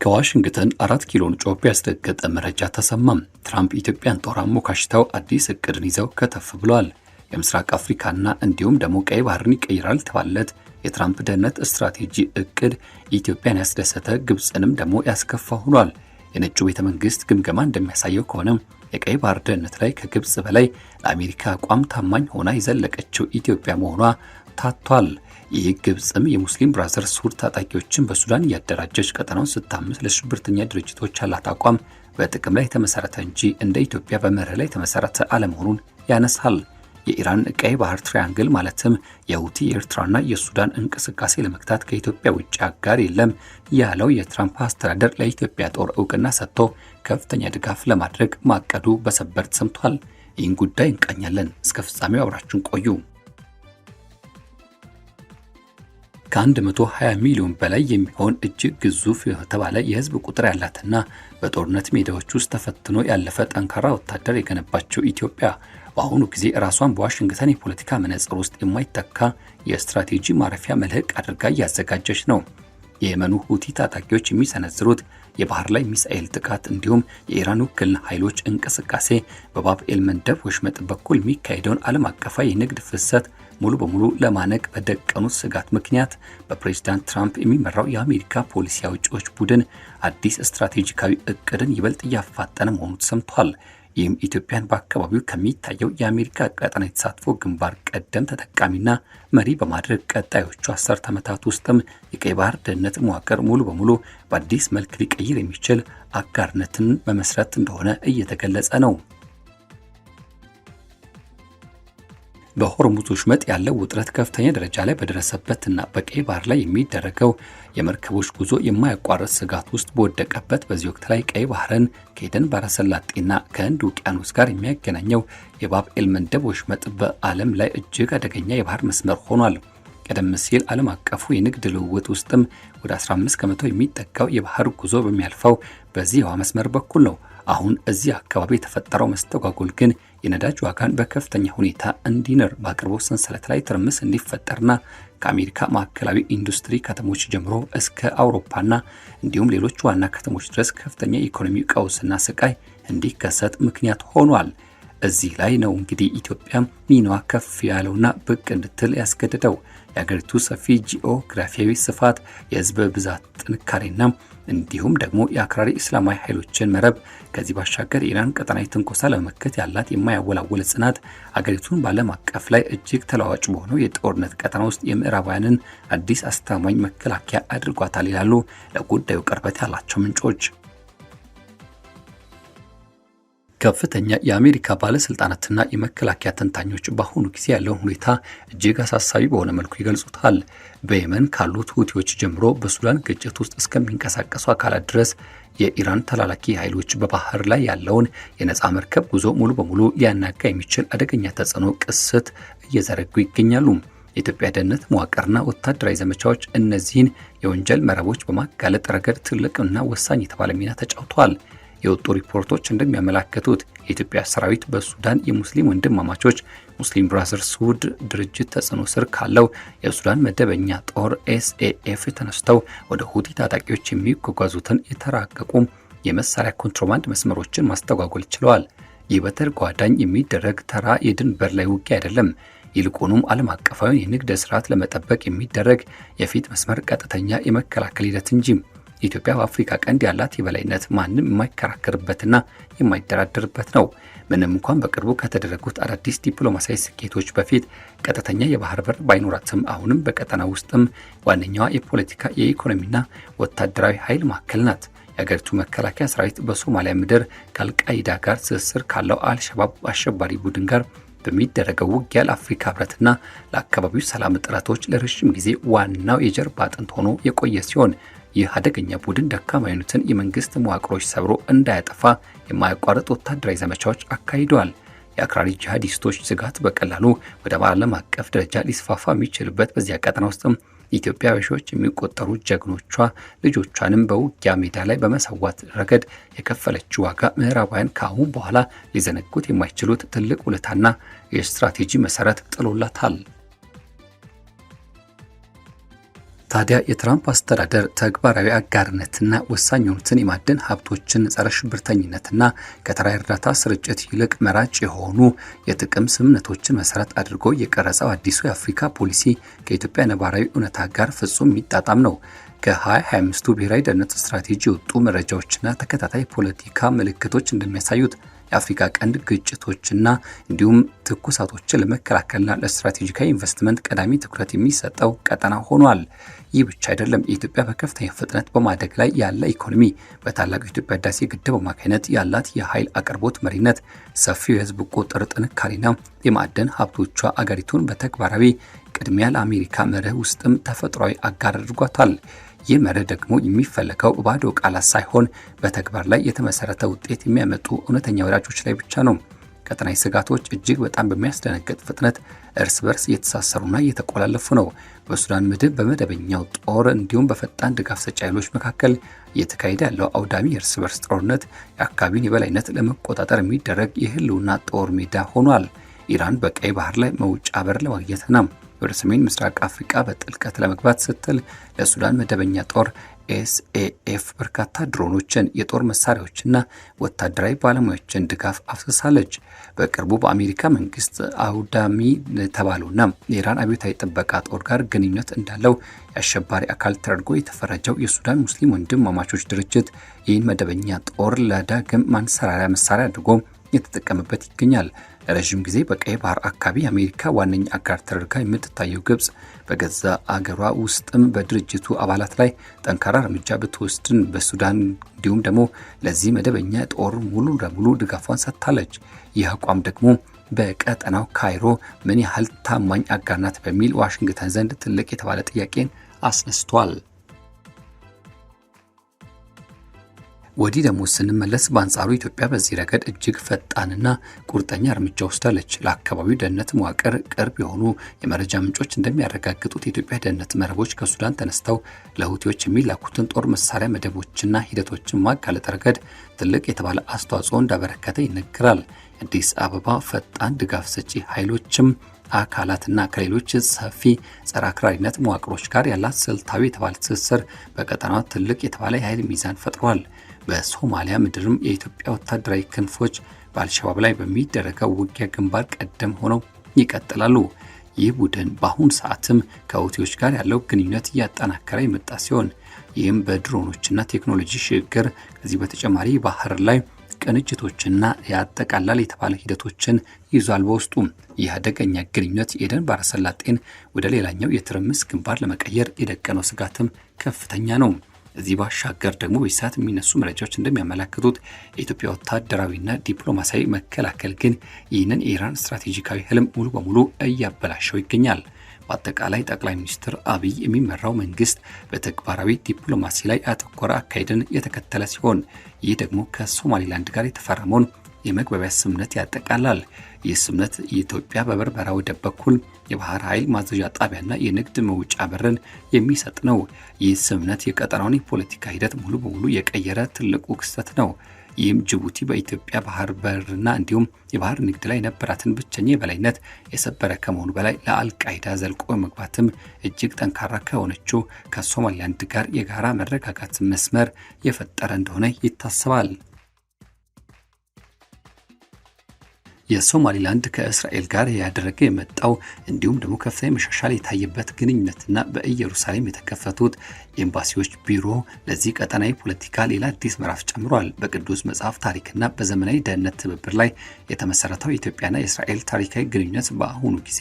ከዋሽንግተን 4 ኪሎን ጮቤ ያስደገጠ መረጃ ተሰማም። ትራምፕ ኢትዮጵያን ጦር አሞካሽተው አዲስ እቅድን ይዘው ከተፍ ብለዋል። የምስራቅ አፍሪካና እንዲሁም ደግሞ ቀይ ባህርን ይቀይራል ተባለት የትራምፕ ደህንነት ስትራቴጂ እቅድ ኢትዮጵያን ያስደሰተ ግብፅንም ደግሞ ያስከፋ ሆኗል። የነጩ ቤተ መንግስት ግምገማ እንደሚያሳየው ከሆነ የቀይ ባህር ደህንነት ላይ ከግብፅ በላይ ለአሜሪካ አቋም ታማኝ ሆና የዘለቀችው ኢትዮጵያ መሆኗ ታቷል። ይህ ግብፅም የሙስሊም ብራዘርስ ሁድ ታጣቂዎችን በሱዳን እያደራጀች ቀጠናውን ስታምስ ለሽብርተኛ ድርጅቶች ያላት አቋም በጥቅም ላይ የተመሰረተ እንጂ እንደ ኢትዮጵያ በመርህ ላይ የተመሰረተ አለመሆኑን ያነሳል። የኢራን ቀይ ባህር ትራያንግል ማለትም የሁቲ የኤርትራና የሱዳን እንቅስቃሴ ለመክታት ከኢትዮጵያ ውጭ አጋር የለም ያለው የትራምፕ አስተዳደር ለኢትዮጵያ ጦር እውቅና ሰጥቶ ከፍተኛ ድጋፍ ለማድረግ ማቀዱ በሰበር ተሰምቷል። ይህን ጉዳይ እንቃኛለን። እስከ ፍጻሜው አብራችሁን ቆዩ። ከ120 ሚሊዮን በላይ የሚሆን እጅግ ግዙፍ የተባለ የህዝብ ቁጥር ያላትና በጦርነት ሜዳዎች ውስጥ ተፈትኖ ያለፈ ጠንካራ ወታደር የገነባቸው ኢትዮጵያ በአሁኑ ጊዜ ራሷን በዋሽንግተን የፖለቲካ መነጽር ውስጥ የማይተካ የስትራቴጂ ማረፊያ መልህቅ አድርጋ እያዘጋጀች ነው። የየመኑ ሁቲ ታጣቂዎች የሚሰነዝሩት የባህር ላይ ሚሳኤል ጥቃት እንዲሁም የኢራን ውክልና ኃይሎች እንቅስቃሴ በባብ ኤል መንደብ ወሽመጥ በኩል የሚካሄደውን ዓለም አቀፋዊ የንግድ ፍሰት ሙሉ በሙሉ ለማነቅ በደቀኑት ስጋት ምክንያት በፕሬዝዳንት ትራምፕ የሚመራው የአሜሪካ ፖሊሲ አውጪዎች ቡድን አዲስ ስትራቴጂካዊ እቅድን ይበልጥ እያፋጠነ መሆኑ ተሰምቷል። ይህም ኢትዮጵያን በአካባቢው ከሚታየው የአሜሪካ ቀጠና የተሳትፎ ግንባር ቀደም ተጠቃሚና መሪ በማድረግ ቀጣዮቹ 10 ዓመታት ውስጥም የቀይ ባህር ደህንነት መዋቅር ሙሉ በሙሉ በአዲስ መልክ ሊቀይር የሚችል አጋርነትን መመስረት እንደሆነ እየተገለጸ ነው። በሆርሙዝ ወሽመጥ ያለው ውጥረት ከፍተኛ ደረጃ ላይ በደረሰበትና በቀይ ባህር ላይ የሚደረገው የመርከቦች ጉዞ የማያቋርጥ ስጋት ውስጥ በወደቀበት በዚህ ወቅት ላይ ቀይ ባህርን ከኤደን ባህረ ሰላጤና ከህንድ ውቅያኖስ ጋር የሚያገናኘው የባብ ኤል መንደብ ወሽመጥ በዓለም ላይ እጅግ አደገኛ የባህር መስመር ሆኗል። ቀደም ሲል ዓለም አቀፉ የንግድ ልውውጥ ውስጥም ወደ 15 ከመቶ የሚጠጋው የባህር ጉዞ በሚያልፈው በዚህ የውሃ መስመር በኩል ነው። አሁን እዚህ አካባቢ የተፈጠረው መስተጓጎል ግን የነዳጅ ዋጋን በከፍተኛ ሁኔታ እንዲንር በአቅርቦት ሰንሰለት ላይ ትርምስ እንዲፈጠርና ከአሜሪካ ማዕከላዊ ኢንዱስትሪ ከተሞች ጀምሮ እስከ አውሮፓና እንዲሁም ሌሎች ዋና ከተሞች ድረስ ከፍተኛ የኢኮኖሚ ቀውስና ስቃይ እንዲከሰት ምክንያት ሆኗል። እዚህ ላይ ነው እንግዲህ ኢትዮጵያ ሚናዋ ከፍ ያለውና ብቅ እንድትል ያስገደደው። የሀገሪቱ ሰፊ ጂኦግራፊያዊ ስፋት፣ የህዝብ ብዛት ጥንካሬና እንዲሁም ደግሞ የአክራሪ እስላማዊ ኃይሎችን መረብ፣ ከዚህ ባሻገር የኢራን ቀጠናዊ ትንኮሳ ለመመከት ያላት የማያወላወል ጽናት አገሪቱን በዓለም አቀፍ ላይ እጅግ ተለዋዋጭ በሆነው የጦርነት ቀጠና ውስጥ የምዕራባውያንን አዲስ አስተማማኝ መከላከያ አድርጓታል ይላሉ ለጉዳዩ ቅርበት ያላቸው ምንጮች። ከፍተኛ የአሜሪካ ባለስልጣናትና የመከላከያ ተንታኞች በአሁኑ ጊዜ ያለውን ሁኔታ እጅግ አሳሳቢ በሆነ መልኩ ይገልጹታል። በየመን ካሉት ሁቲዎች ጀምሮ በሱዳን ግጭት ውስጥ እስከሚንቀሳቀሱ አካላት ድረስ የኢራን ተላላኪ ኃይሎች በባህር ላይ ያለውን የነፃ መርከብ ጉዞ ሙሉ በሙሉ ሊያናጋ የሚችል አደገኛ ተጽዕኖ ቅስት እየዘረጉ ይገኛሉ። የኢትዮጵያ ደህንነት መዋቅርና ወታደራዊ ዘመቻዎች እነዚህን የወንጀል መረቦች በማጋለጥ ረገድ ትልቅና ወሳኝ የተባለ ሚና ተጫውተዋል። የወጡ ሪፖርቶች እንደሚያመላክቱት የኢትዮጵያ ሰራዊት በሱዳን የሙስሊም ወንድማማቾች ሙስሊም ብራዘርስ ሁድ ድርጅት ተጽዕኖ ስር ካለው የሱዳን መደበኛ ጦር ኤስኤኤፍ ተነስተው ወደ ሁቲ ታጣቂዎች የሚጓጓዙትን የተራቀቁ የመሳሪያ ኮንትሮባንድ መስመሮችን ማስተጓጎል ችለዋል። ይህ በተጓዳኝ የሚደረግ ተራ የድንበር ላይ ውጊያ አይደለም። ይልቁንም ዓለም አቀፋዊ የንግድ ስርዓት ለመጠበቅ የሚደረግ የፊት መስመር ቀጥተኛ የመከላከል ሂደት እንጂ። ኢትዮጵያ በአፍሪካ ቀንድ ያላት የበላይነት ማንም የማይከራከርበትና የማይደራደርበት ነው። ምንም እንኳን በቅርቡ ከተደረጉት አዳዲስ ዲፕሎማሲያዊ ስኬቶች በፊት ቀጥተኛ የባህር በር ባይኖራትም አሁንም በቀጠና ውስጥም ዋነኛዋ የፖለቲካ የኢኮኖሚና ወታደራዊ ኃይል ማዕከል ናት። የአገሪቱ መከላከያ ሰራዊት በሶማሊያ ምድር ከአልቃይዳ ጋር ትስስር ካለው አልሸባብ አሸባሪ ቡድን ጋር በሚደረገው ውጊያ ለአፍሪካ ህብረትና ለአካባቢው ሰላም ጥረቶች ለረጅም ጊዜ ዋናው የጀርባ አጥንት ሆኖ የቆየ ሲሆን ይህ አደገኛ ቡድን ደካማ የሆኑትን የመንግስት መዋቅሮች ሰብሮ እንዳያጠፋ የማያቋርጥ ወታደራዊ ዘመቻዎች አካሂደዋል። የአክራሪ ጂሃዲስቶች ስጋት በቀላሉ ወደ ዓለም አቀፍ ደረጃ ሊስፋፋ የሚችልበት በዚያ ቀጠና ውስጥም ኢትዮጵያ በሺዎች የሚቆጠሩ ጀግኖቿ ልጆቿንም በውጊያ ሜዳ ላይ በመሰዋት ረገድ የከፈለችው ዋጋ ምዕራባውያን ከአሁን በኋላ ሊዘነጉት የማይችሉት ትልቅ ውለታና የስትራቴጂ መሰረት ጥሎላታል። ታዲያ የትራምፕ አስተዳደር ተግባራዊ አጋርነትና ወሳኝ የሆኑትን የማዕድን ሀብቶችን ጸረ ሽብርተኝነትና ከተራ እርዳታ ስርጭት ይልቅ መራጭ የሆኑ የጥቅም ስምምነቶችን መሰረት አድርጎ የቀረጸው አዲሱ የአፍሪካ ፖሊሲ ከኢትዮጵያ ነባራዊ እውነታ ጋር ፍጹም የሚጣጣም ነው። ከ2025ቱ ብሔራዊ ደህንነት ስትራቴጂ የወጡ መረጃዎችና ተከታታይ ፖለቲካ ምልክቶች እንደሚያሳዩት የአፍሪካ ቀንድ ግጭቶችና እንዲሁም ትኩሳቶችን ለመከላከልና ለስትራቴጂካዊ ኢንቨስትመንት ቀዳሚ ትኩረት የሚሰጠው ቀጠና ሆኗል። ይህ ብቻ አይደለም። የኢትዮጵያ በከፍተኛ ፍጥነት በማደግ ላይ ያለ ኢኮኖሚ፣ በታላቁ የኢትዮጵያ ህዳሴ ግድብ አማካኝነት ያላት የኃይል አቅርቦት መሪነት፣ ሰፊው የህዝብ ቁጥር ጥንካሬና የማዕድን ሀብቶቿ አገሪቱን በተግባራዊ ቅድሚያ ለአሜሪካ መርህ ውስጥም ተፈጥሯዊ አጋር አድርጓታል። ይህ መርህ ደግሞ የሚፈለገው ባዶ ቃላት ሳይሆን በተግባር ላይ የተመሰረተ ውጤት የሚያመጡ እውነተኛ ወዳጆች ላይ ብቻ ነው። ቀጠናዊ ስጋቶች እጅግ በጣም በሚያስደነግጥ ፍጥነት እርስ በርስ እየተሳሰሩና እየተቆላለፉ ነው። በሱዳን ምድብ በመደበኛው ጦር እንዲሁም በፈጣን ድጋፍ ሰጪ ኃይሎች መካከል እየተካሄደ ያለው አውዳሚ የእርስ በርስ ጦርነት የአካባቢውን የበላይነት ለመቆጣጠር የሚደረግ የህልውና ጦር ሜዳ ሆኗል። ኢራን በቀይ ባህር ላይ መውጫ በር ለማግኘትና ወደ ሰሜን ምስራቅ አፍሪካ በጥልቀት ለመግባት ስትል ለሱዳን መደበኛ ጦር ኤስኤኤፍ በርካታ ድሮኖችን፣ የጦር መሳሪያዎችና ወታደራዊ ባለሙያዎችን ድጋፍ አፍስሳለች። በቅርቡ በአሜሪካ መንግስት አውዳሚ የተባለውና የኢራን አብዮታዊ ጥበቃ ጦር ጋር ግንኙነት እንዳለው የአሸባሪ አካል ተደርጎ የተፈረጀው የሱዳን ሙስሊም ወንድማማቾች ድርጅት ይህን መደበኛ ጦር ለዳግም ማንሰራሪያ መሳሪያ አድርጎ የተጠቀመበት ይገኛል። ለረዥም ጊዜ በቀይ ባህር አካባቢ የአሜሪካ ዋነኛ አጋር ተደርጋ የምትታየው ግብጽ በገዛ አገሯ ውስጥም በድርጅቱ አባላት ላይ ጠንካራ እርምጃ ብትወስድን በሱዳን እንዲሁም ደግሞ ለዚህ መደበኛ ጦር ሙሉ ለሙሉ ድጋፏን ሰጥታለች። ይህ አቋም ደግሞ በቀጠናው ካይሮ ምን ያህል ታማኝ አጋር ናት በሚል ዋሽንግተን ዘንድ ትልቅ የተባለ ጥያቄን አስነስቷል። ወዲህ ደግሞ ስንመለስ በአንጻሩ ኢትዮጵያ በዚህ ረገድ እጅግ ፈጣንና ቁርጠኛ እርምጃ ወስዳለች። ለአካባቢው ደህንነት መዋቅር ቅርብ የሆኑ የመረጃ ምንጮች እንደሚያረጋግጡት የኢትዮጵያ ደህንነት መረቦች ከሱዳን ተነስተው ለሁቲዎች የሚላኩትን ጦር መሳሪያ መደቦችና ሂደቶችን ማጋለጥ ረገድ ትልቅ የተባለ አስተዋጽኦ እንዳበረከተ ይነገራል። አዲስ አበባ ፈጣን ድጋፍ ሰጪ ኃይሎችም አካላትና ከሌሎች ሰፊ ጸረ አክራሪነት መዋቅሮች ጋር ያላት ስልታዊ የተባለ ትስስር በቀጠናው ትልቅ የተባለ የኃይል ሚዛን ፈጥሯል። በሶማሊያ ምድርም የኢትዮጵያ ወታደራዊ ክንፎች በአልሸባብ ላይ በሚደረገው ውጊያ ግንባር ቀደም ሆነው ይቀጥላሉ። ይህ ቡድን በአሁኑ ሰዓትም ከሁቲዎች ጋር ያለው ግንኙነት እያጠናከረ የመጣ ሲሆን ይህም በድሮኖችና ቴክኖሎጂ ሽግግር ከዚህ በተጨማሪ ባህር ላይ ቅንጅቶችና ያጠቃላል የተባለ ሂደቶችን ይዟል። በውስጡ ይህ አደገኛ ግንኙነት የኤደን ባህረ ሰላጤን ወደ ሌላኛው የትርምስ ግንባር ለመቀየር የደቀነው ስጋትም ከፍተኛ ነው። እዚህ ባሻገር ደግሞ በሰዓት የሚነሱ መረጃዎች እንደሚያመለክቱት የኢትዮጵያ ወታደራዊና ዲፕሎማሲያዊ መከላከል ግን ይህንን የኢራን ስትራቴጂካዊ ህልም ሙሉ በሙሉ እያበላሸው ይገኛል። በአጠቃላይ ጠቅላይ ሚኒስትር አብይ የሚመራው መንግስት በተግባራዊ ዲፕሎማሲ ላይ ያተኮረ አካሄድን የተከተለ ሲሆን ይህ ደግሞ ከሶማሊላንድ ጋር የተፈረመውን የመግባቢያ ስምምነት ያጠቃላል። ይህ ስምምነት የኢትዮጵያ በበርበራ ወደብ በኩል የባህር ኃይል ማዘዣ ጣቢያና የንግድ መውጫ በርን የሚሰጥ ነው። ይህ ስምምነት የቀጠናውን የፖለቲካ ሂደት ሙሉ በሙሉ የቀየረ ትልቁ ክስተት ነው። ይህም ጅቡቲ በኢትዮጵያ ባህር በርና እንዲሁም የባህር ንግድ ላይ የነበራትን ብቸኛ የበላይነት የሰበረ ከመሆኑ በላይ ለአልቃይዳ ዘልቆ መግባትም እጅግ ጠንካራ ከሆነችው ከሶማሊላንድ ጋር የጋራ መረጋጋት መስመር የፈጠረ እንደሆነ ይታሰባል። የሶማሊላንድ ከእስራኤል ጋር ያደረገ የመጣው እንዲሁም ደግሞ ከፍተኛ መሻሻል የታየበት ግንኙነትና በኢየሩሳሌም የተከፈቱት ኤምባሲዎች ቢሮ ለዚህ ቀጠናዊ ፖለቲካ ሌላ አዲስ ምዕራፍ ጨምሯል። በቅዱስ መጽሐፍ ታሪክና በዘመናዊ ደህንነት ትብብር ላይ የተመሰረተው የኢትዮጵያና የእስራኤል ታሪካዊ ግንኙነት በአሁኑ ጊዜ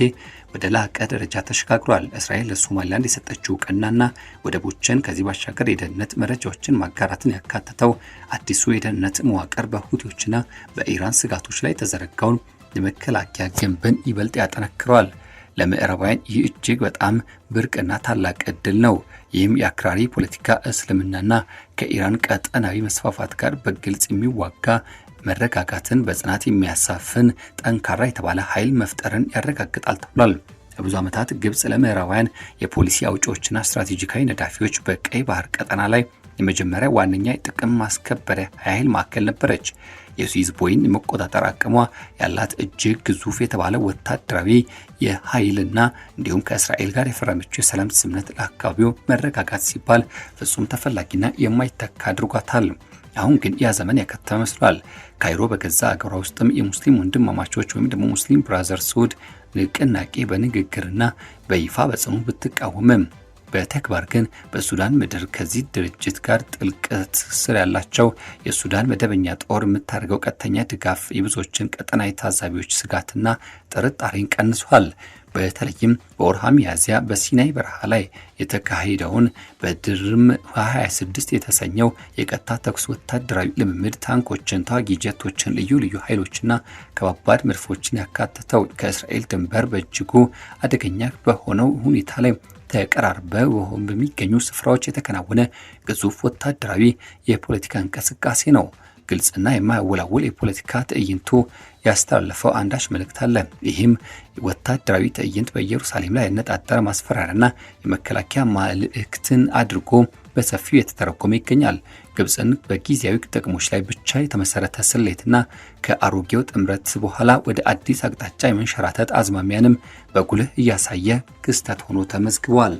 ወደ ላቀ ደረጃ ተሸጋግሯል። እስራኤል ለሶማሊላንድ የሰጠችው እውቅናና ወደቦችን ከዚህ ባሻገር የደህንነት መረጃዎችን ማጋራትን ያካተተው አዲሱ የደህንነት መዋቅር በሁቲዎችና በኢራን ስጋቶች ላይ የተዘረጋውን የመከላከያ ግንብን ይበልጥ ያጠነክረዋል። ለምዕራባውያን ይህ እጅግ በጣም ብርቅና ታላቅ እድል ነው። ይህም የአክራሪ ፖለቲካ እስልምናና ከኢራን ቀጠናዊ መስፋፋት ጋር በግልጽ የሚዋጋ መረጋጋትን በጽናት የሚያሳፍን ጠንካራ የተባለ ኃይል መፍጠርን ያረጋግጣል ተብሏል። ለብዙ ዓመታት ግብጽ ለምዕራባውያን የፖሊሲ አውጪዎችና ስትራቴጂካዊ ነዳፊዎች በቀይ ባህር ቀጠና ላይ የመጀመሪያ ዋነኛ የጥቅም ማስከበሪያ ኃይል ማዕከል ነበረች። የስዊዝ ቦይን የመቆጣጠር አቅሟ ያላት እጅግ ግዙፍ የተባለ ወታደራዊ የኃይልና እንዲሁም ከእስራኤል ጋር የፈረመችው የሰላም ስምምነት ለአካባቢው መረጋጋት ሲባል ፍጹም ተፈላጊና የማይተካ አድርጓታል። አሁን ግን ያ ዘመን ያከተመ መስሏል። ካይሮ በገዛ አገሯ ውስጥም የሙስሊም ወንድማማቾች ወይም ደግሞ ሙስሊም ብራዘርሁድ ንቅናቄ በንግግርና በይፋ በጽኑ ብትቃወምም በተግባር ግን በሱዳን ምድር ከዚህ ድርጅት ጋር ጥልቅ ትስስር ያላቸው የሱዳን መደበኛ ጦር የምታደርገው ቀጥተኛ ድጋፍ የብዙዎችን ቀጠናዊ ታዛቢዎች ስጋትና ጥርጣሬን ቀንሷል። በተለይም በወርሃ ሚያዝያ በሲናይ በረሃ ላይ የተካሄደውን በድርም 26 የተሰኘው የቀጥታ ተኩስ ወታደራዊ ልምምድ ታንኮችን፣ ተዋጊ ጀቶችን፣ ልዩ ልዩ ኃይሎችና ከባባድ መድፎችን ያካተተው ከእስራኤል ድንበር በእጅጉ አደገኛ በሆነው ሁኔታ ላይ ተቀራርበው በሚገኙ ስፍራዎች የተከናወነ ግዙፍ ወታደራዊ የፖለቲካ እንቅስቃሴ ነው። ግልጽና የማያወላውል የፖለቲካ ትዕይንቱ ያስተላለፈው አንዳች መልእክት አለ። ይህም ወታደራዊ ትዕይንት በኢየሩሳሌም ላይ ያነጣጠረ ማስፈራሪያና የመከላከያ መልእክትን አድርጎ በሰፊው የተተረጎመ ይገኛል። ግብፅን በጊዜያዊ ጥቅሞች ላይ ብቻ የተመሰረተ ስሌትና ከአሮጌው ጥምረት በኋላ ወደ አዲስ አቅጣጫ የመንሸራተት አዝማሚያንም በጉልህ እያሳየ ክስተት ሆኖ ተመዝግቧል።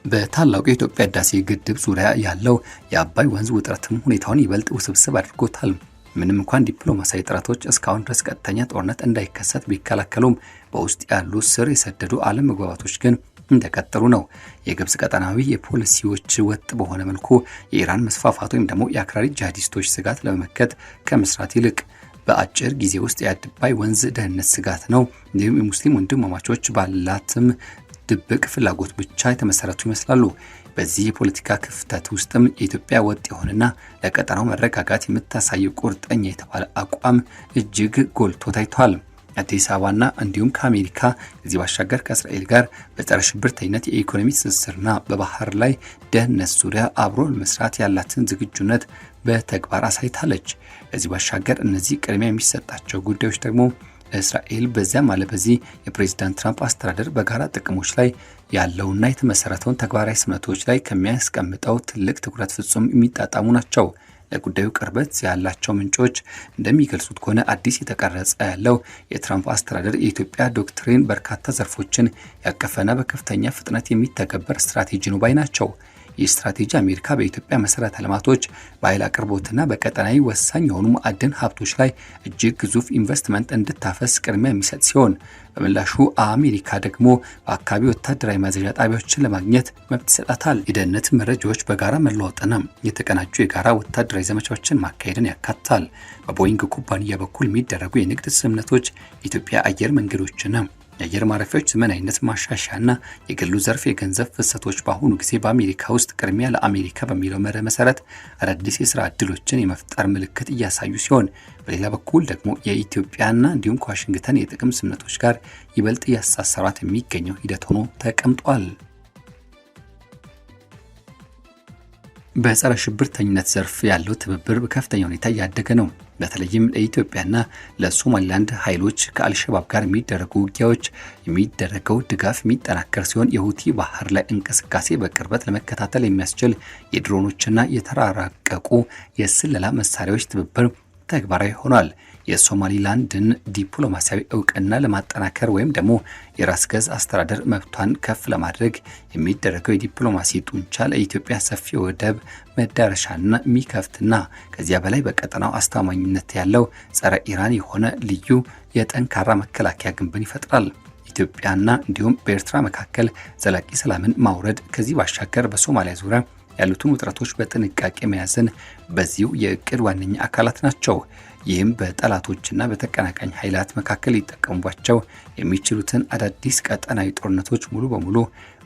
በታላቁ የኢትዮጵያ ህዳሴ ግድብ ዙሪያ ያለው የአባይ ወንዝ ውጥረትም ሁኔታውን ይበልጥ ውስብስብ አድርጎታል። ምንም እንኳን ዲፕሎማሲያዊ ጥረቶች እስካሁን ድረስ ቀጥተኛ ጦርነት እንዳይከሰት ቢከላከሉም በውስጥ ያሉ ስር የሰደዱ አለመግባባቶች ግን እንደቀጠሉ ነው። የግብጽ ቀጠናዊ የፖሊሲዎች ወጥ በሆነ መልኩ የኢራን መስፋፋት ወይም ደግሞ የአክራሪ ጂሃዲስቶች ስጋት ለመመከት ከመስራት ይልቅ በአጭር ጊዜ ውስጥ የአባይ ወንዝ ደህንነት ስጋት ነው፣ እንዲሁም የሙስሊም ወንድማማቾች ባላትም ድብቅ ፍላጎት ብቻ የተመሰረቱ ይመስላሉ። በዚህ የፖለቲካ ክፍተት ውስጥም የኢትዮጵያ ወጥ የሆነና ለቀጠናው መረጋጋት የምታሳየው ቁርጠኛ የተባለ አቋም እጅግ ጎልቶ ታይቷል። አዲስ አበባና እንዲሁም ከአሜሪካ ከዚህ ባሻገር ከእስራኤል ጋር በጸረ ሽብርተኝነት የኢኮኖሚ ትስስርና በባህር ላይ ደህንነት ዙሪያ አብሮ መስራት ያላትን ዝግጁነት በተግባር አሳይታለች። ከዚህ ባሻገር እነዚህ ቅድሚያ የሚሰጣቸው ጉዳዮች ደግሞ እስራኤል በዚያም አለ በዚህ የፕሬዝዳንት ትራምፕ አስተዳደር በጋራ ጥቅሞች ላይ ያለውና የተመሰረተውን ተግባራዊ ስምምነቶች ላይ ከሚያስቀምጠው ትልቅ ትኩረት ፍጹም የሚጣጣሙ ናቸው። ለጉዳዩ ቅርበት ያላቸው ምንጮች እንደሚገልጹት ከሆነ አዲስ የተቀረጸ ያለው የትራምፕ አስተዳደር የኢትዮጵያ ዶክትሪን በርካታ ዘርፎችን ያቀፈና በከፍተኛ ፍጥነት የሚተገበር ስትራቴጂ ነው ባይ ናቸው። ይህ ስትራቴጂ አሜሪካ በኢትዮጵያ መሰረተ ልማቶች፣ በኃይል አቅርቦትና በቀጠናዊ ወሳኝ የሆኑ ማዕድን ሀብቶች ላይ እጅግ ግዙፍ ኢንቨስትመንት እንድታፈስ ቅድሚያ የሚሰጥ ሲሆን በምላሹ አሜሪካ ደግሞ በአካባቢ ወታደራዊ ማዘዣ ጣቢያዎችን ለማግኘት መብት ይሰጣታል። የደህንነት መረጃዎች በጋራ መለዋወጥና የተቀናጁ የጋራ ወታደራዊ ዘመቻዎችን ማካሄድን ያካትታል። በቦይንግ ኩባንያ በኩል የሚደረጉ የንግድ ስምምነቶች የኢትዮጵያ አየር መንገዶችና የአየር ማረፊያዎች ዘመናዊነት ማሻሻያና የግሉ ዘርፍ የገንዘብ ፍሰቶች በአሁኑ ጊዜ በአሜሪካ ውስጥ ቅድሚያ ለአሜሪካ በሚለው መርህ መሰረት አዳዲስ የስራ ዕድሎችን የመፍጠር ምልክት እያሳዩ ሲሆን፣ በሌላ በኩል ደግሞ የኢትዮጵያና እንዲሁም ከዋሽንግተን የጥቅም ስምምነቶች ጋር ይበልጥ እያሳሰሯት የሚገኘው ሂደት ሆኖ ተቀምጧል። በጸረ ሽብርተኝነት ዘርፍ ያለው ትብብር በከፍተኛ ሁኔታ እያደገ ነው። በተለይም ለኢትዮጵያና ለሶማሊላንድ ኃይሎች ከአልሸባብ ጋር የሚደረጉ ውጊያዎች የሚደረገው ድጋፍ የሚጠናከር ሲሆን የሁቲ ባህር ላይ እንቅስቃሴ በቅርበት ለመከታተል የሚያስችል የድሮኖችና የተራራቀቁ የስለላ መሳሪያዎች ትብብር ተግባራዊ ሆኗል። የሶማሊላንድን ዲፕሎማሲያዊ እውቅና ለማጠናከር ወይም ደግሞ የራስ ገዝ አስተዳደር መብቷን ከፍ ለማድረግ የሚደረገው የዲፕሎማሲ ጡንቻ ለኢትዮጵያ ሰፊ ወደብ መዳረሻና የሚከፍትና ከዚያ በላይ በቀጠናው አስተማማኝነት ያለው ጸረ ኢራን የሆነ ልዩ የጠንካራ መከላከያ ግንብን ይፈጥራል። ኢትዮጵያና እንዲሁም በኤርትራ መካከል ዘላቂ ሰላምን ማውረድ ከዚህ ባሻገር በሶማሊያ ዙሪያ ያሉትን ውጥረቶች በጥንቃቄ መያዝን በዚሁ የእቅድ ዋነኛ አካላት ናቸው። ይህም በጠላቶችና በተቀናቃኝ ኃይላት መካከል ሊጠቀሙባቸው የሚችሉትን አዳዲስ ቀጠናዊ ጦርነቶች ሙሉ በሙሉ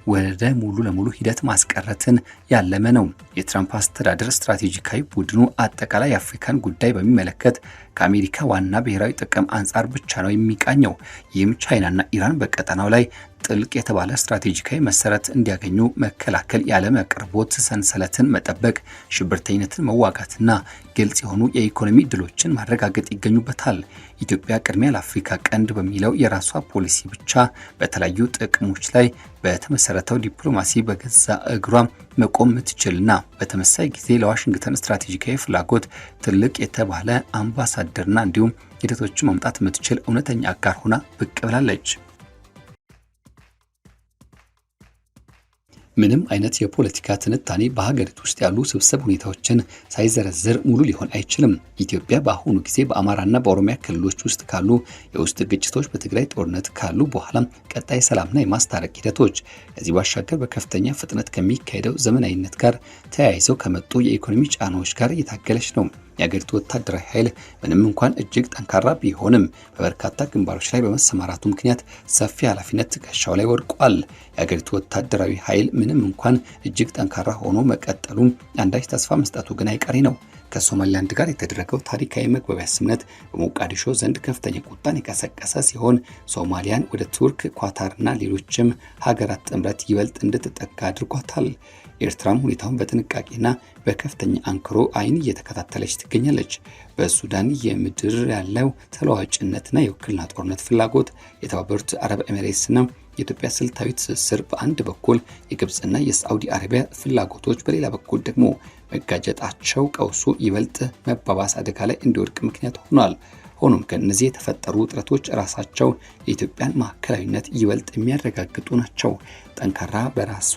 ወደ ሙሉ ለሙሉ ሂደት ማስቀረትን ያለመ ነው። የትራምፕ አስተዳደር ስትራቴጂካዊ ቡድኑ አጠቃላይ የአፍሪካን ጉዳይ በሚመለከት ከአሜሪካ ዋና ብሔራዊ ጥቅም አንጻር ብቻ ነው የሚቃኘው። ይህም ቻይናና ኢራን በቀጠናው ላይ ጥልቅ የተባለ ስትራቴጂካዊ መሰረት እንዲያገኙ መከላከል፣ የዓለም አቅርቦት ሰንሰለትን መጠበቅ፣ ሽብርተኝነትን መዋጋትና ግልጽ የሆኑ የኢኮኖሚ ድሎችን ማረጋገጥ ይገኙበታል። ኢትዮጵያ ቅድሚያ ለአፍሪካ ቀንድ በሚለው የራሷ ፖሊሲ ብቻ በተለያዩ ጥቅሞች ላይ በተመሰረተው ዲፕሎማሲ በገዛ እግሯ መቆም የምትችልና በተመሳሳይ ጊዜ ለዋሽንግተን ስትራቴጂካዊ ፍላጎት ትልቅ የተባለ አምባሳደርና እንዲሁም ሂደቶችን ማምጣት የምትችል እውነተኛ አጋር ሆና ብቅ ብላለች። ምንም አይነት የፖለቲካ ትንታኔ በሀገሪቱ ውስጥ ያሉ ስብስብ ሁኔታዎችን ሳይዘረዝር ሙሉ ሊሆን አይችልም። ኢትዮጵያ በአሁኑ ጊዜ በአማራና በኦሮሚያ ክልሎች ውስጥ ካሉ የውስጥ ግጭቶች፣ በትግራይ ጦርነት ካሉ በኋላ ቀጣይ ሰላምና የማስታረቅ ሂደቶች፣ ከዚህ ባሻገር በከፍተኛ ፍጥነት ከሚካሄደው ዘመናዊነት ጋር ተያይዘው ከመጡ የኢኮኖሚ ጫናዎች ጋር እየታገለች ነው። የአገሪቱ ወታደራዊ ኃይል ምንም እንኳን እጅግ ጠንካራ ቢሆንም በበርካታ ግንባሮች ላይ በመሰማራቱ ምክንያት ሰፊ ኃላፊነት ትከሻው ላይ ወድቋል። የአገሪቱ ወታደራዊ ኃይል ምንም እንኳን እጅግ ጠንካራ ሆኖ መቀጠሉ አንዳች ተስፋ መስጠቱ ግን አይቀሬ ነው። ከሶማሊላንድ ጋር የተደረገው ታሪካዊ መግባቢያ ስምምነት በሞቃዲሾ ዘንድ ከፍተኛ ቁጣን የቀሰቀሰ ሲሆን ሶማሊያን ወደ ቱርክ፣ ኳታርና ሌሎችም ሀገራት ጥምረት ይበልጥ እንድትጠጋ አድርጓታል። ኤርትራም ሁኔታውን በጥንቃቄና በከፍተኛ አንክሮ አይን እየተከታተለች ትገኛለች። በሱዳን የምድር ያለው ተለዋዋጭነትና የውክልና ጦርነት ፍላጎት፣ የተባበሩት አረብ ኤሚሬትስና የኢትዮጵያ ስልታዊ ትስስር በአንድ በኩል፣ የግብጽና የሳዑዲ አረቢያ ፍላጎቶች በሌላ በኩል ደግሞ መጋጨጣቸው ቀውሱ ይበልጥ መባባስ አደጋ ላይ እንዲወድቅ ምክንያት ሆኗል። ሆኖም ከእነዚህ የተፈጠሩ ውጥረቶች ራሳቸው የኢትዮጵያን ማዕከላዊነት ይበልጥ የሚያረጋግጡ ናቸው። ጠንካራ በራሷ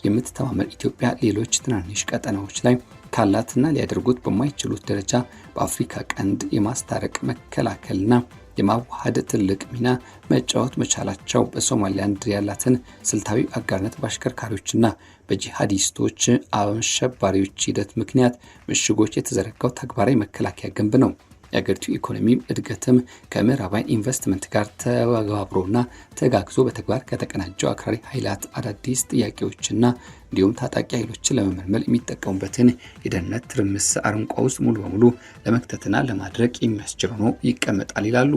የምትተማመን ኢትዮጵያ ሌሎች ትናንሽ ቀጠናዎች ላይ ካላትና ሊያደርጉት በማይችሉት ደረጃ በአፍሪካ ቀንድ የማስታረቅ መከላከልና የማዋሃድ ትልቅ ሚና መጫወት መቻላቸው በሶማሊላንድ ያላትን ስልታዊ አጋርነት በአሽከርካሪዎችና በጂሃዲስቶች አሸባሪዎች ሂደት ምክንያት ምሽጎች የተዘረጋው ተግባራዊ መከላከያ ግንብ ነው። የአገሪቱ ኢኮኖሚ እድገትም ከምዕራባውያን ኢንቨስትመንት ጋር ተባብሮና ተጋግዞ በተግባር ከተቀናጀው አክራሪ ኃይላት አዳዲስ ጥያቄዎችና እንዲሁም ታጣቂ ኃይሎችን ለመመልመል የሚጠቀሙበትን የደህንነት ትርምስ አረንቋ ውስጥ ሙሉ በሙሉ ለመክተትና ለማድረግ የሚያስችል ሆኖ ይቀመጣል ይላሉ።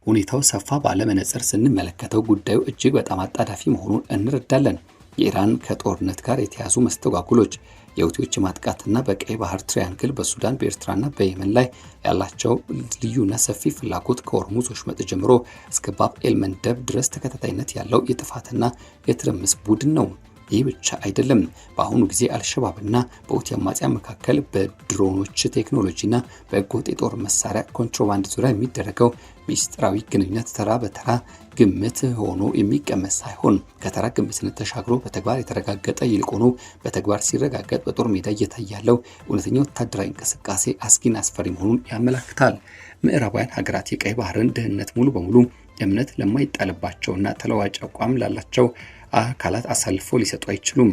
ሁኔታው ሰፋ ባለ መነጽር ስንመለከተው ጉዳዩ እጅግ በጣም አጣዳፊ መሆኑን እንረዳለን። የኢራን ከጦርነት ጋር የተያዙ መስተጓጉሎች፣ የሁቲዎች ማጥቃትና በቀይ ባህር ትሪያንግል፣ በሱዳን፣ በኤርትራና በየመን ላይ ያላቸው ልዩና ሰፊ ፍላጎት ከሆርሙዝ ወሽመጥ ጀምሮ እስከ ባብ ኤል መንደብ ድረስ ተከታታይነት ያለው የጥፋትና የትርምስ ቡድን ነው። ይህ ብቻ አይደለም። በአሁኑ ጊዜ አልሸባብና በሁቲ አማጽያን መካከል በድሮኖች ቴክኖሎጂና በህገወጥ የጦር መሳሪያ ኮንትሮባንድ ዙሪያ የሚደረገው ሚስጥራዊ ግንኙነት ተራ በተራ ግምት ሆኖ የሚቀመጥ ሳይሆን ከተራ ግምትነት ተሻግሮ በተግባር የተረጋገጠ ይልቁኑ በተግባር ሲረጋገጥ በጦር ሜዳ እየታየ ያለው እውነተኛ ወታደራዊ እንቅስቃሴ አስጊና አስፈሪ መሆኑን ያመለክታል። ምዕራባውያን ሀገራት የቀይ ባህርን ደህንነት ሙሉ በሙሉ እምነት ለማይጣልባቸውና ተለዋጭ አቋም ላላቸው አካላት አሳልፎ ሊሰጡ አይችሉም።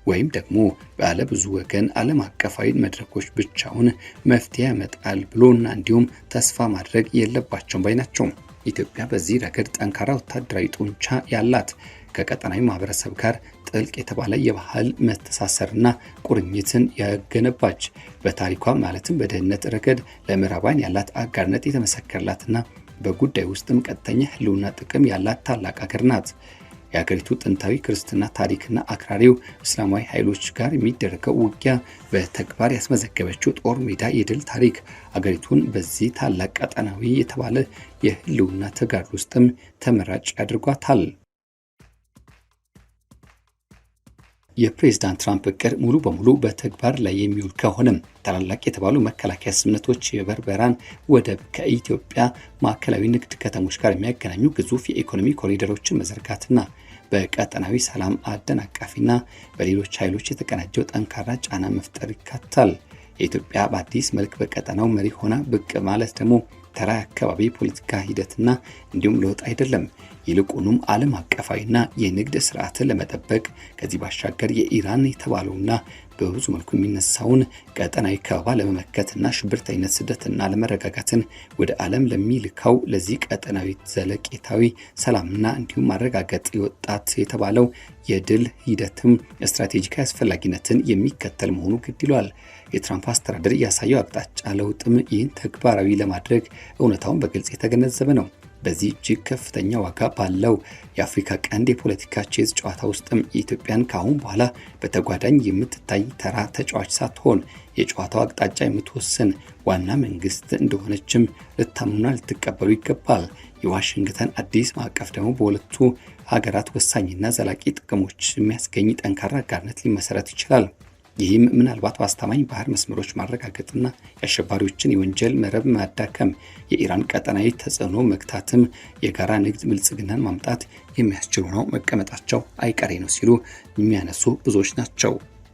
ወይም ደግሞ ባለ ብዙ ወገን ዓለም አቀፋዊ መድረኮች ብቻውን መፍትሄ ያመጣል ብሎና እንዲሁም ተስፋ ማድረግ የለባቸውም ባይ ናቸው። ኢትዮጵያ በዚህ ረገድ ጠንካራ ወታደራዊ ጡንቻ ያላት፣ ከቀጠናዊ ማህበረሰብ ጋር ጥልቅ የተባለ የባህል መተሳሰርና ቁርኝትን ያገነባች፣ በታሪኳ ማለትም በደህንነት ረገድ ለምዕራባውያን ያላት አጋርነት የተመሰከረላትና በጉዳይ ውስጥም ቀጥተኛ ህልውና ጥቅም ያላት ታላቅ ሀገር ናት። የሀገሪቱ ጥንታዊ ክርስትና ታሪክና አክራሪው እስላማዊ ኃይሎች ጋር የሚደረገው ውጊያ በተግባር ያስመዘገበችው ጦር ሜዳ የድል ታሪክ ሀገሪቱን በዚህ ታላቅ ቀጠናዊ የተባለ የህልውና ተጋድሎ ውስጥም ተመራጭ ያድርጓታል። የፕሬዝዳንት ትራምፕ እቅድ ሙሉ በሙሉ በተግባር ላይ የሚውል ከሆነም ታላላቅ የተባሉ መከላከያ ስምምነቶች፣ የበርበራን ወደብ ከኢትዮጵያ ማዕከላዊ ንግድ ከተሞች ጋር የሚያገናኙ ግዙፍ የኢኮኖሚ ኮሪደሮችን መዘርጋትና በቀጠናዊ ሰላም አደናቃፊና በሌሎች ኃይሎች የተቀናጀው ጠንካራ ጫና መፍጠር ይካተታል። የኢትዮጵያ በአዲስ መልክ በቀጠናው መሪ ሆና ብቅ ማለት ደግሞ ተራ አካባቢ ፖለቲካ ሂደትና እንዲሁም ለውጥ አይደለም። ይልቁንም ዓለም አቀፋዊና የንግድ ስርዓትን ለመጠበቅ ከዚህ ባሻገር የኢራን የተባለውና በብዙ መልኩ የሚነሳውን ቀጠናዊ ከበባ ለመመከትና ሽብርተኝነት፣ ስደትና ለመረጋጋትን ወደ ዓለም ለሚልካው ለዚህ ቀጠናዊ ዘለቄታዊ ሰላምና እንዲሁም ማረጋገጥ የወጣት የተባለው የድል ሂደትም ስትራቴጂካዊ አስፈላጊነትን የሚከተል መሆኑ ግድ ይሏል። የትራምፕ አስተዳደር ያሳየው አቅጣጫ ለውጥም ይህን ተግባራዊ ለማድረግ እውነታውን በግልጽ የተገነዘበ ነው። በዚህ እጅግ ከፍተኛ ዋጋ ባለው የአፍሪካ ቀንድ የፖለቲካ ቼዝ ጨዋታ ውስጥም ኢትዮጵያን ካሁን በኋላ በተጓዳኝ የምትታይ ተራ ተጫዋች ሳትሆን የጨዋታው አቅጣጫ የምትወስን ዋና መንግስት እንደሆነችም ልታምኑና ልትቀበሉ ይገባል። የዋሽንግተን አዲስ ማዕቀፍ ደግሞ በሁለቱ ሀገራት ወሳኝና ዘላቂ ጥቅሞች የሚያስገኝ ጠንካራ አጋርነት ሊመሰረት ይችላል። ይህም ምናልባት በአስተማማኝ ባህር መስመሮች ማረጋገጥና የአሸባሪዎችን የወንጀል መረብ ማዳከም፣ የኢራን ቀጠናዊ ተጽዕኖ መግታትም፣ የጋራ ንግድ ብልጽግናን ማምጣት የሚያስችሉ ነው መቀመጣቸው አይቀሬ ነው ሲሉ የሚያነሱ ብዙዎች ናቸው።